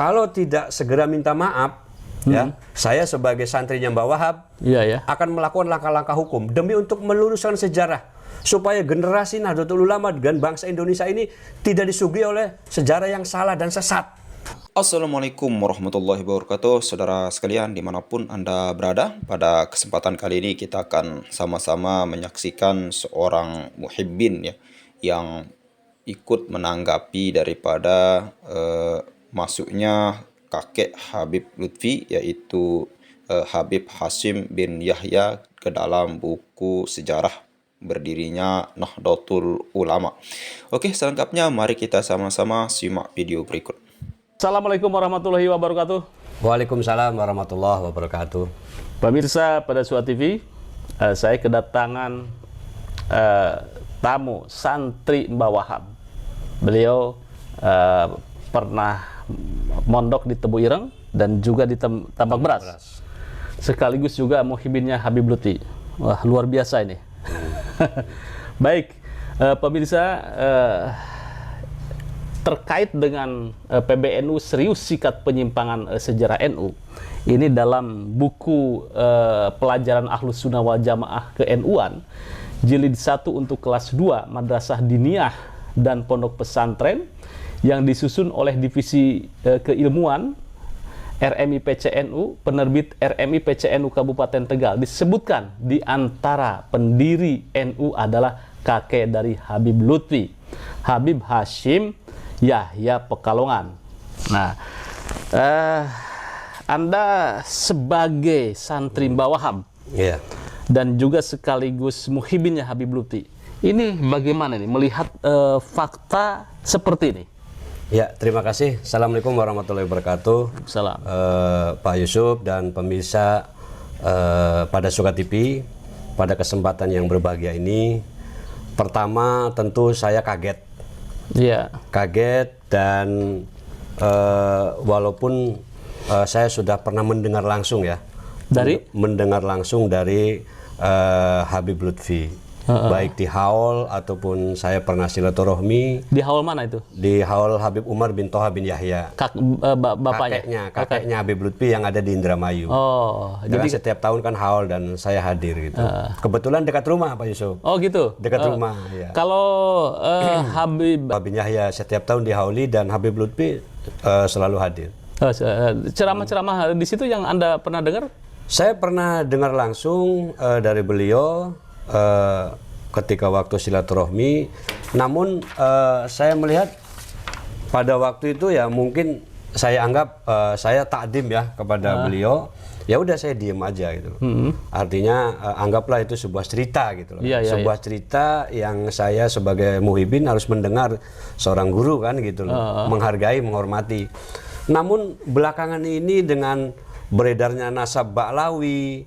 Kalau tidak segera minta maaf, ya, saya sebagai santrinya Mbah Wahab akan melakukan langkah-langkah hukum demi untuk meluruskan sejarah supaya generasi Nahdlatul Ulama dan bangsa Indonesia ini tidak disuguhi oleh sejarah yang salah dan sesat. Assalamualaikum warahmatullahi wabarakatuh, saudara sekalian dimanapun Anda berada. Pada kesempatan kali ini kita akan sama-sama menyaksikan seorang muhibbin ya, yang ikut menanggapi daripada masuknya kakek Habib Lutfi, yaitu Habib Hashim bin Yahya ke dalam buku sejarah berdirinya Nahdlatul Ulama. Oke, selengkapnya mari kita sama-sama simak video berikut. Assalamualaikum warahmatullahi wabarakatuh. Waalaikumsalam warahmatullahi wabarakatuh. Pemirsa pada Suat TV, saya kedatangan tamu santri Mbah Wahab. Beliau pernah mondok di Tebu Ireng dan juga di Tambak Beras. Sekaligus juga muhibbinnya Habib Lutfi. Wah, luar biasa ini. Baik, pemirsa, terkait dengan PBNU serius sikat penyimpangan sejarah NU, ini dalam buku pelajaran Ahlus Sunnah wal Jamaah ke-NU-an jilid 1 untuk kelas 2 Madrasah Diniyah dan Pondok Pesantren yang disusun oleh Divisi Keilmuan RMI PCNU, penerbit RMI PCNU Kabupaten Tegal, disebutkan di antara pendiri NU adalah kakek dari Habib Lutfi, Habib Hashim Yahya Pekalongan. Nah, Anda sebagai santri Mbah Wahab dan juga sekaligus muhibbinnya Habib Lutfi, ini bagaimana nih melihat fakta seperti ini? Ya, terima kasih. Assalamualaikum warahmatullahi wabarakatuh. Salam. Pak Yusuf dan pemirsa pada Suka TV, pada kesempatan yang berbahagia ini, pertama tentu saya kaget. Iya. Kaget dan walaupun saya sudah pernah mendengar langsung ya, mendengar langsung dari Habib Lutfi, baik di haul ataupun saya pernah silaturahmi. Di haul mana itu? Di haul Habib Umar bin Toha bin Yahya. Bapaknya? Kakeknya Habib Lutfi yang ada di Indramayu. Oh, jadi setiap tahun kan haul dan saya hadir gitu. Kebetulan dekat rumah Pak Yusuf. Oh gitu? Dekat rumah ya. Kalau Habib bin Yahya setiap tahun dihauli dan Habib Lutfi selalu hadir. Ceramah-ceramah di situ yang Anda pernah dengar? Saya pernah dengar langsung dari beliau ketika waktu silaturahmi. Namun saya melihat pada waktu itu ya mungkin saya anggap saya takdim ya kepada beliau. Ya udah saya diem aja gitu. Artinya anggaplah itu sebuah cerita gitu loh. Sebuah cerita yang saya sebagai muhibbin harus mendengar seorang guru kan gitu loh. Menghargai, menghormati. Namun belakangan ini dengan beredarnya nasab Ba'lawi,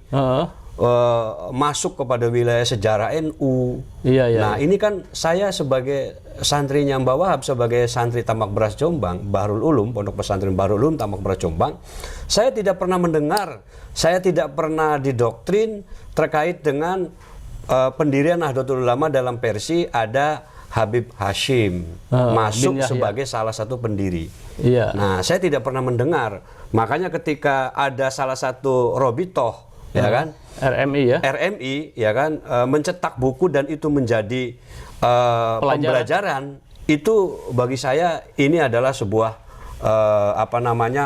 masuk kepada wilayah sejarah NU. Nah, ini kan saya sebagai santrinya Mbah Wahab, sebagai santri Tambak Beras Jombang, Bahrul Ulum, Pondok Pesantren Bahrul Ulum Tambak Beras Jombang, saya tidak pernah mendengar, saya tidak pernah didoktrin terkait dengan pendirian Nahdlatul Ulama dalam versi ada Habib Hashim masuk sebagai salah satu pendiri. Nah, saya tidak pernah mendengar. Makanya ketika ada salah satu robitoh, ya kan, RMI ya kan, mencetak buku dan itu menjadi pembelajaran, itu bagi saya ini adalah sebuah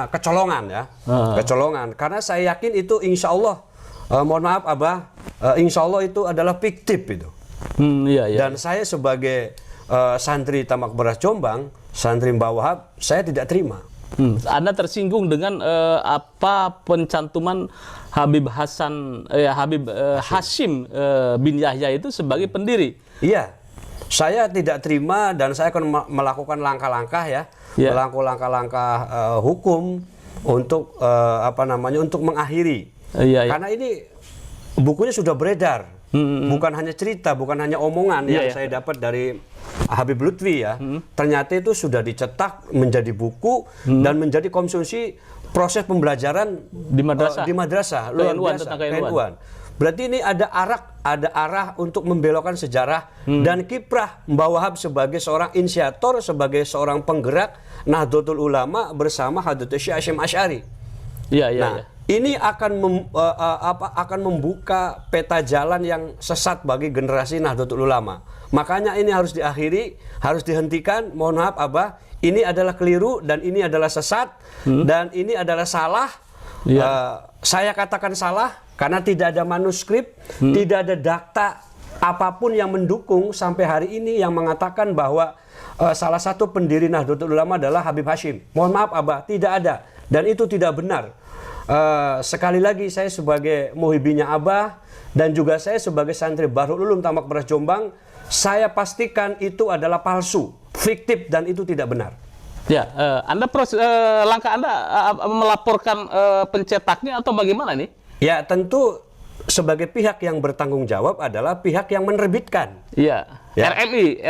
kecolongan ya, kecolongan. Karena saya yakin itu insya Allah, mohon maaf Abah, insya Allah itu adalah fiktif itu. Dan saya sebagai santri Tambak Beras Jombang, santri Mbah Wahab, saya tidak terima. Anda tersinggung dengan apa pencantuman Habib Hashim bin Yahya itu sebagai pendiri? Iya, saya tidak terima dan saya akan melakukan langkah-langkah ya, melakukan langkah-langkah hukum untuk untuk mengakhiri. Karena ini bukunya sudah beredar, bukan hanya cerita, bukan hanya omongan yang saya dapat dari Habib Lutfi ya. Ternyata itu sudah dicetak menjadi buku dan menjadi konsumsi proses pembelajaran di madrasah luar biasa, keilmuan. Berarti ini ada arah untuk membelokkan sejarah dan kiprah Mbah Wahab sebagai seorang inisiator, sebagai seorang penggerak Nahdlatul Ulama bersama Hadratus Syekh Hasyim Asy'ari. Nah, ini akan membuka peta jalan yang sesat bagi generasi Nahdlatul Ulama. Makanya ini harus diakhiri, harus dihentikan. Mohon maaf Abah, ini adalah keliru dan ini adalah sesat dan ini adalah salah. Saya katakan salah karena tidak ada manuskrip, tidak ada data apapun yang mendukung sampai hari ini yang mengatakan bahwa salah satu pendiri Nahdlatul Ulama adalah Habib Hasyim. Mohon maaf Abah, tidak ada dan itu tidak benar. Sekali lagi saya sebagai muhibbinya Abah dan juga saya sebagai santri Bahrul Ulum Tambak Beras Jombang, saya pastikan itu adalah palsu, fiktif dan itu tidak benar. Ya, langkah Anda melaporkan pencetaknya atau bagaimana nih? Ya, tentu sebagai pihak yang bertanggung jawab adalah pihak yang menerbitkan. Iya. Ya. RMI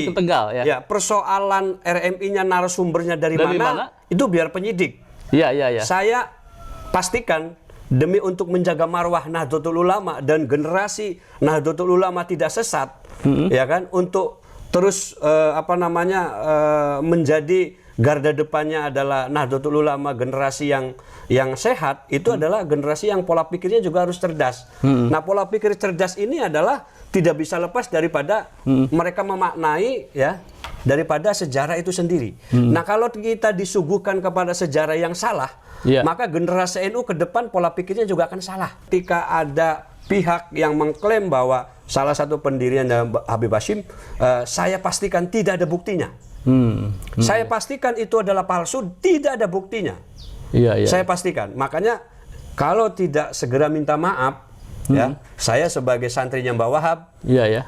ke Tegal ya. Ya, persoalan RMI-nya narasumbernya dari mana? Itu biar penyidik. Iya. Saya pastikan demi untuk menjaga marwah Nahdlatul Ulama dan generasi Nahdlatul Ulama tidak sesat, ya kan, untuk terus menjadi garda depannya adalah Nahdlatul Ulama, generasi yang sehat, itu adalah generasi yang pola pikirnya juga harus cerdas. Nah, pola pikir cerdas ini adalah tidak bisa lepas daripada mereka memaknai ya daripada sejarah itu sendiri. Nah, kalau kita disuguhkan kepada sejarah yang salah, maka generasi NU ke depan pola pikirnya juga akan salah. Ketika ada pihak yang mengklaim bahwa salah satu pendirinya Habib Hasyim, saya pastikan tidak ada buktinya. Saya pastikan itu adalah palsu, tidak ada buktinya. Saya pastikan. Makanya kalau tidak segera minta maaf, ya, saya sebagai santrinya Mbah Wahab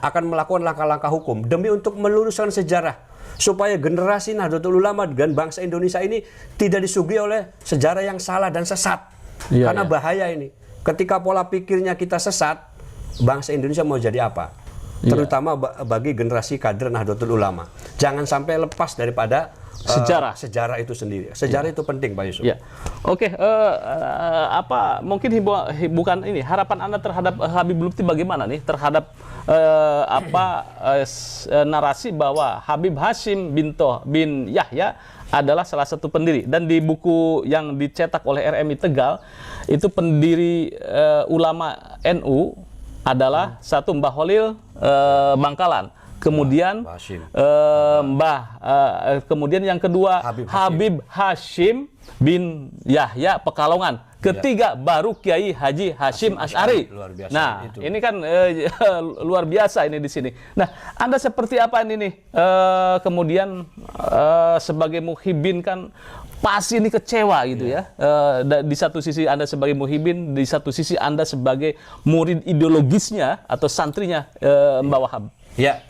akan melakukan langkah-langkah hukum demi untuk meluruskan sejarah supaya generasi Nahdlatul Ulama dan bangsa Indonesia ini tidak disuguhi oleh sejarah yang salah dan sesat. Karena bahaya ini. Ketika pola pikirnya kita sesat, bangsa Indonesia mau jadi apa? Terutama bagi generasi kader Nahdlatul Ulama. Jangan sampai lepas daripada sejarah itu sendiri. Sejarah itu penting, Pak Yusuf. Oke, mungkin bukan ini harapan Anda terhadap Habib Lutfi bagaimana nih terhadap narasi bahwa Habib Hasyim bin Yahya adalah salah satu pendiri, dan di buku yang dicetak oleh RMI Tegal itu pendiri ulama NU adalah satu Mbah Holil Bangkalan. Kemudian kemudian yang kedua Habib Hasyim bin Yahya Pekalongan. Ketiga baru Kiai Haji Hasyim Asy'ari. Nah, ini kan luar biasa ini di sini. Nah, Anda seperti apa ini nih? Kemudian sebagai muhibbin kan pasti ini kecewa gitu ya. Di satu sisi Anda sebagai muhibbin, di satu sisi Anda sebagai murid ideologisnya atau santrinya Mbah Wahab. Ya,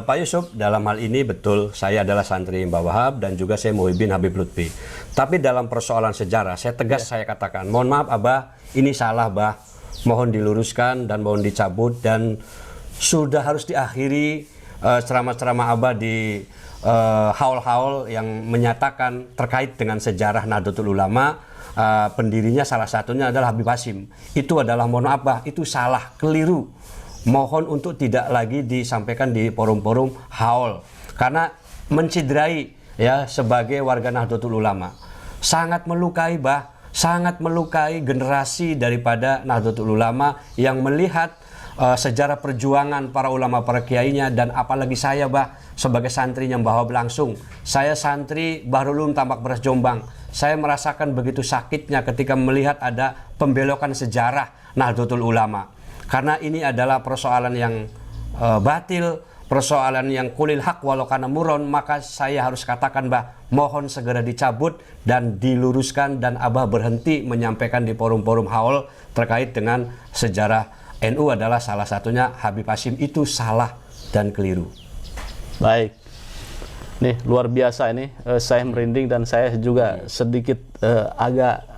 Pak Yusuf, dalam hal ini betul saya adalah santri Mbah Wahab dan juga saya muhibbin Habib Lutfi. Tapi dalam persoalan sejarah, saya tegas saya katakan, mohon maaf Abah, ini salah Bah, mohon diluruskan dan mohon dicabut dan sudah harus diakhiri ceramah-ceramah Abah di haul-haul yang menyatakan terkait dengan sejarah Nahdlatul Ulama. Pendirinya salah satunya adalah Habib Hasyim. Itu adalah, mohon maaf Bah, itu salah, keliru. Mohon untuk tidak lagi disampaikan di forum-forum haul karena menciderai ya sebagai warga Nahdlatul Ulama. Sangat melukai Bah, sangat melukai generasi daripada Nahdlatul Ulama yang melihat sejarah perjuangan para ulama, para kiainya, dan apalagi saya Bah sebagai santrinya Mbah Wahab langsung. Saya santri Bahrul Ulum Tambak Beras Jombang. Saya merasakan begitu sakitnya ketika melihat ada pembelokan sejarah Nahdlatul Ulama. Karena ini adalah persoalan yang batil, persoalan yang kulil hak walau kana muron, maka saya harus katakan Bah, mohon segera dicabut dan diluruskan dan Abah berhenti menyampaikan di forum-forum haul terkait dengan sejarah NU adalah salah satunya Habib Hasyim, itu salah dan keliru. Baik. Nih, luar biasa ini. Saya merinding dan saya juga sedikit agak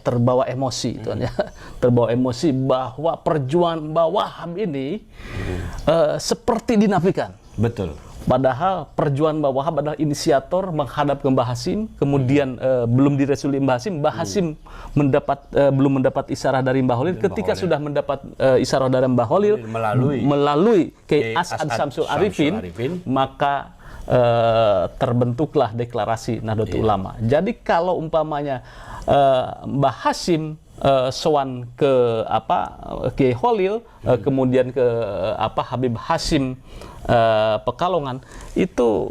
terbawa emosi itu ya. Terbawa emosi bahwa perjuangan Mbah Wahab ini seperti dinafikan. Betul. Padahal perjuangan Mbah Wahab adalah inisiator menghadap ke Mbah Hasim, kemudian belum direstui Mbah Hasim. Mbah Hasim belum mendapat isyarah dari Mbah Holil. Ketika sudah mendapat isyarah dari Mbah Holil melalui Kiai As'ad Syamsul Arifin, maka terbentuklah deklarasi Nahdlatul Ulama. Jadi kalau umpamanya Mbah Hasim sowan ke Kiai Holil, kemudian ke Habib Hasim Pekalongan, itu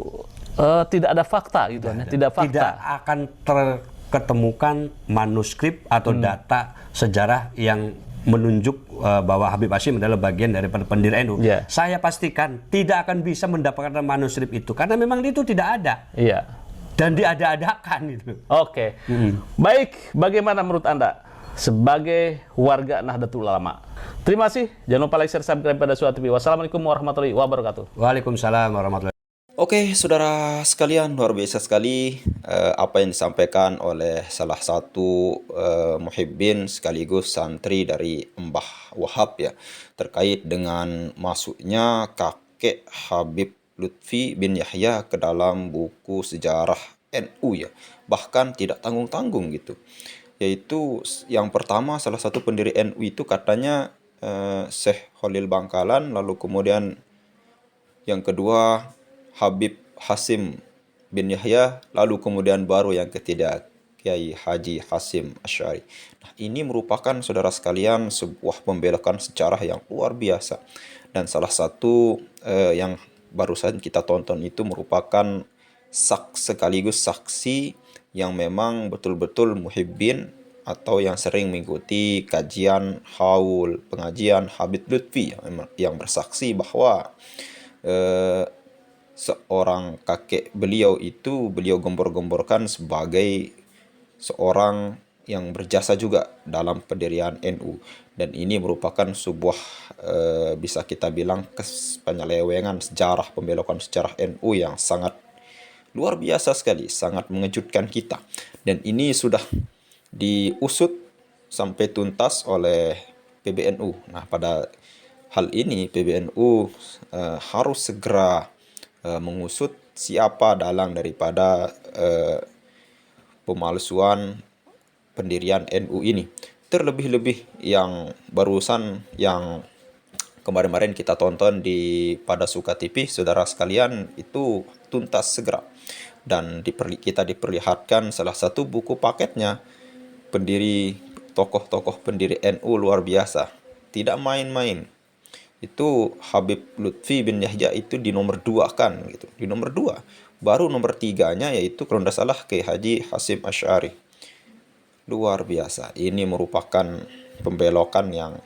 tidak ada fakta gitu, tidak fakta. Tidak akan terketemukan manuskrip atau data sejarah yang menunjuk bahwa Habib Hasim adalah bagian daripada pendiri NU. Saya pastikan tidak akan bisa mendapatkan manuskrip itu karena memang itu tidak ada. Dan diada-adakan itu. Oke. Baik, bagaimana menurut Anda sebagai warga Nahdlatul Ulama? Terima kasih. Jangan lupa like, share, subscribe pada Suara TV. Wassalamualaikum warahmatullahi wabarakatuh. Waalaikumsalam warahmatullahi wabarakatuh. Oke, saudara sekalian, luar biasa sekali apa yang disampaikan oleh salah satu muhibbin sekaligus santri dari Mbah Wahab ya, terkait dengan masuknya kakek Habib Lutfi bin Yahya ke dalam buku sejarah NU ya, bahkan tidak tanggung-tanggung gitu. Yaitu yang pertama, salah satu pendiri NU itu katanya Syekh Holil Bangkalan, lalu kemudian yang kedua Habib Hasim bin Yahya, lalu kemudian baru yang ketiga Kiai Haji Hasim Asy'ari. Nah, ini merupakan saudara sekalian sebuah pembelokan sejarah yang luar biasa. Dan salah satu yang barusan kita tonton itu merupakan sekaligus saksi yang memang betul-betul muhibbin atau yang sering mengikuti kajian haul pengajian Habib Lutfi yang bersaksi bahwa seorang kakek beliau itu beliau gembor-gemborkan sebagai seorang yang berjasa juga dalam pendirian NU, dan ini merupakan sebuah bisa kita bilang penyelewengan sejarah, pembelokan sejarah NU yang sangat luar biasa sekali, sangat mengejutkan kita, dan ini sudah diusut sampai tuntas oleh PBNU. Nah, pada hal ini PBNU harus segera mengusut siapa dalang daripada pemalsuan pendirian NU ini. Terlebih-lebih yang barusan yang kemarin-kemarin kita tonton pada Suka TV, saudara sekalian, itu tuntas segera. Dan kita diperlihatkan salah satu buku paketnya tokoh-tokoh pendiri NU luar biasa. Tidak main-main. Itu Habib Lutfi bin Yahya itu di nomor 2 kan gitu, di nomor 2. Baru nomor 3-nya yaitu kalau tidak salah Kiai Haji Hasim Asy'ari. Luar biasa. Ini merupakan pembelokan yang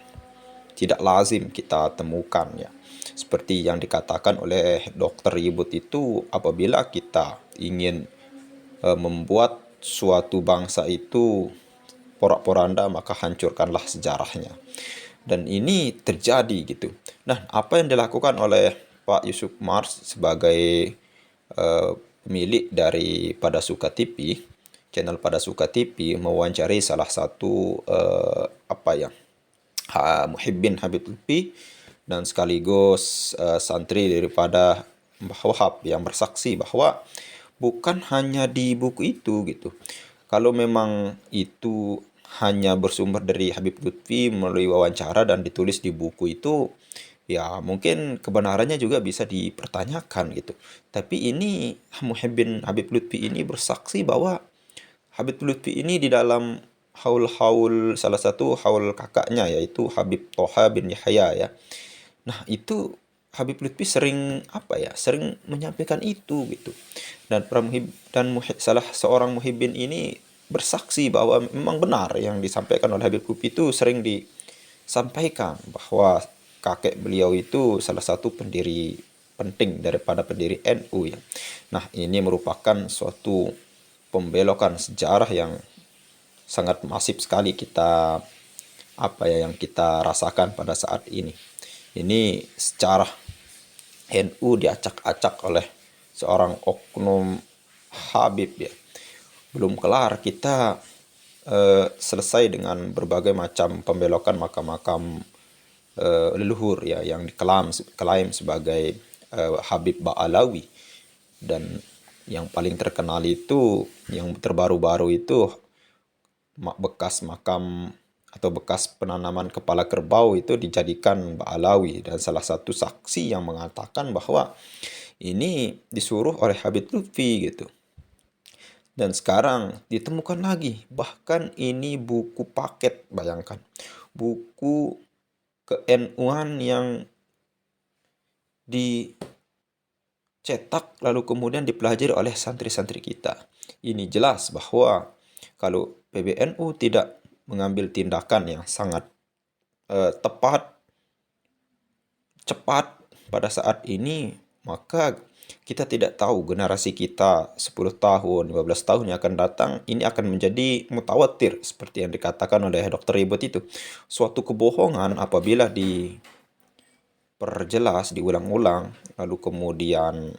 tidak lazim kita temukan ya. Seperti yang dikatakan oleh Dr. Yibut itu, apabila kita ingin membuat suatu bangsa itu porak-poranda, maka hancurkanlah sejarahnya. Dan ini terjadi gitu. Nah, apa yang dilakukan oleh Pak Yusuf Mars sebagai pemilik dari Pada Suka TV, channel Pada Suka TV, mewawancari salah satu muhibbin Habib Lutfi dan sekaligus santri daripada Mbah Wahab yang bersaksi bahwa bukan hanya di buku itu gitu. Kalau memang itu hanya bersumber dari Habib Lutfi melalui wawancara dan ditulis di buku itu, ya mungkin kebenarannya juga bisa dipertanyakan gitu. Tapi ini muhibbin Habib Lutfi ini bersaksi bahwa Habib Lutfi ini di dalam haul-haul, salah satu haul kakaknya yaitu Habib Toha bin Yahya ya. Nah, itu Habib Lutfi sering sering menyampaikan itu gitu. Dan salah seorang muhibbin ini bersaksi bahwa memang benar yang disampaikan oleh Habib Lutfi itu sering disampaikan bahwa kakek beliau itu salah satu pendiri penting daripada pendiri NU ya. Nah, ini merupakan suatu pembelokan sejarah yang sangat masif sekali yang kita rasakan pada saat ini. Ini sejarah NU diacak-acak oleh seorang oknum Habib ya. Belum kelar kita selesai dengan berbagai macam pembelokan makam-makam leluhur ya yang diklaim sebagai Habib Ba'alawi. Dan yang paling terkenal itu, yang terbaru-baru itu bekas makam atau bekas penanaman kepala kerbau itu dijadikan Ba'alawi, dan salah satu saksi yang mengatakan bahwa ini disuruh oleh Habib Lutfi gitu. Dan sekarang ditemukan lagi, bahkan ini buku paket, bayangkan, buku ke-NU-an yang dicetak lalu kemudian dipelajari oleh santri-santri kita. Ini jelas bahwa kalau PBNU tidak mengambil tindakan yang sangat tepat, cepat pada saat ini, maka kita tidak tahu generasi kita 10 tahun, 15 tahun yang akan datang, ini akan menjadi mutawatir seperti yang dikatakan oleh Dr. Ribet itu. Suatu kebohongan apabila diperjelas, diulang-ulang, lalu kemudian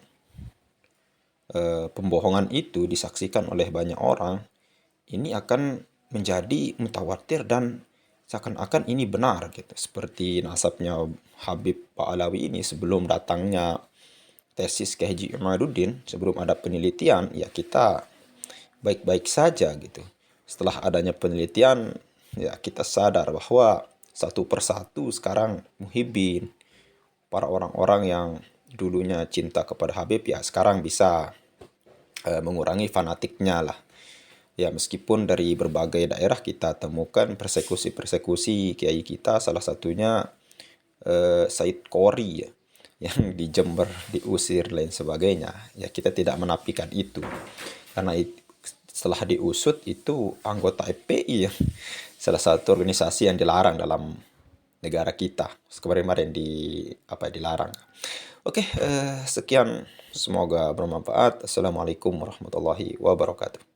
pembohongan itu disaksikan oleh banyak orang, ini akan menjadi mutawatir dan seakan-akan ini benar gitu. Seperti nasabnya Habib Ba'alawi ini, sebelum datangnya tesis ke Haji Imaduddin, sebelum ada penelitian, ya kita baik-baik saja gitu. Setelah adanya penelitian, ya kita sadar bahwa satu persatu sekarang muhibbin, para orang-orang yang dulunya cinta kepada Habib, ya sekarang bisa mengurangi fanatiknya lah. Ya, meskipun dari berbagai daerah kita temukan persekusi-persekusi kiai kita, salah satunya Said Qori ya, yang di Jember diusir lain sebagainya. Ya, kita tidak menafikan itu. Karena setelah diusut itu anggota FPI ya, salah satu organisasi yang dilarang dalam negara kita. Kemarin-kemarin dilarang. Oke, sekian, semoga bermanfaat. Assalamualaikum warahmatullahi wabarakatuh.